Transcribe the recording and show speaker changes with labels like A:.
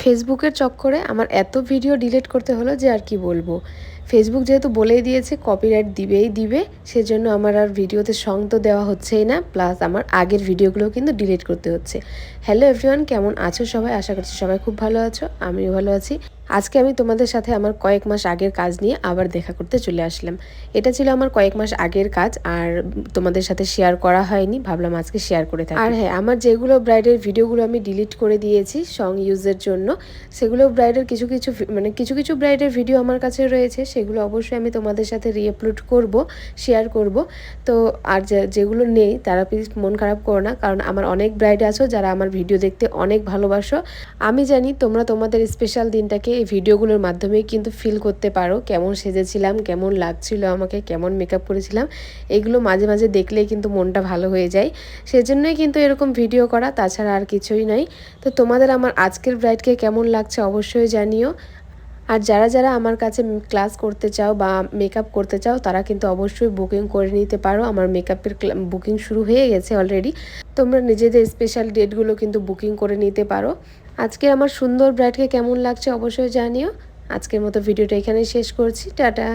A: ফেসবুকের চক্করে আমার এত ভিডিও ডিলিট করতে হলো যে আর কি বলবো। ফেসবুক যেহেতু বলেই দিয়েছে কপিরাইট দিবেই দিবে, সেজন্য আমার আর ভিডিওতে সং তো দেওয়া হচ্ছেই না, প্লাস আমার আগের ভিডিওগুলোও কিন্তু ডিলিট করতে হচ্ছে। হ্যালো এভরিওয়ান, কেমন আছো সবাই? আশা করছি সবাই খুব ভালো আছো, আমিও ভালো আছি। আজকে আমি তোমাদের সাথে আমার কয়েক মাস আগের কাজ নিয়ে আবার দেখা করতে চলে আসলাম। এটা ছিল আমার কয়েক মাস আগের কাজ, আর তোমাদের সাথে শেয়ার করা হয়নি, ভাবলাম আজকে শেয়ার করে থাকি। আর হ্যাঁ, আমার যেগুলো ব্রাইডের ভিডিওগুলো আমি ডিলিট করে দিয়েছি সং ইউজের জন্য, সেগুলো ব্রাইডের কিছু কিছু ব্রাইডের ভিডিও আমার কাছে রয়েছে, সেগুলো অবশ্যই আমি তোমাদের সাথে রিআপলোড করব, শেয়ার করব। তো আর যেগুলো নেই তারা প্লিজ মন খারাপ করো না, কারণ আমার অনেক ব্রাইড আছো যারা আমার ভিডিও দেখতে অনেক ভালোবাসো। আমি জানি তোমরা তোমাদের স্পেশাল দিনটাকে এই ভিডিওগুলোর মাধ্যমেই কিন্তু ফিল করতে পারো, কেমন সেজেছিলাম, কেমন লাগছিল আমাকে, কেমন মেকআপ করেছিলাম, এগুলো মাঝে মাঝে দেখলেই কিন্তু মনটা ভালো হয়ে যায়। সেজন্যই কিন্তু এরকম ভিডিও করা, তাছাড়া আর কিছুই নয়। তো তোমাদের আমার আজকের ব্রাইডকে কেমন লাগছে অবশ্যই জানিও। আর যারা যারা আমার কাছে ক্লাস করতে চাও বা মেকআপ করতে চাও তারা কিন্তু অবশ্যই বুকিং করে নিতে পারো। আমার মেকআপের বুকিং শুরু হয়ে গেছে অলরেডি। তোমরা নিজেদের স্পেশাল ডেটগুলো কিন্তু বুকিং করে নিতে পারো। আজকের আমার সুন্দর ব্রাইডকে কেমন লাগছে অবশ্যই জানিও। আজকের মতো ভিডিওটা এখানেই শেষ করছি, টাটা।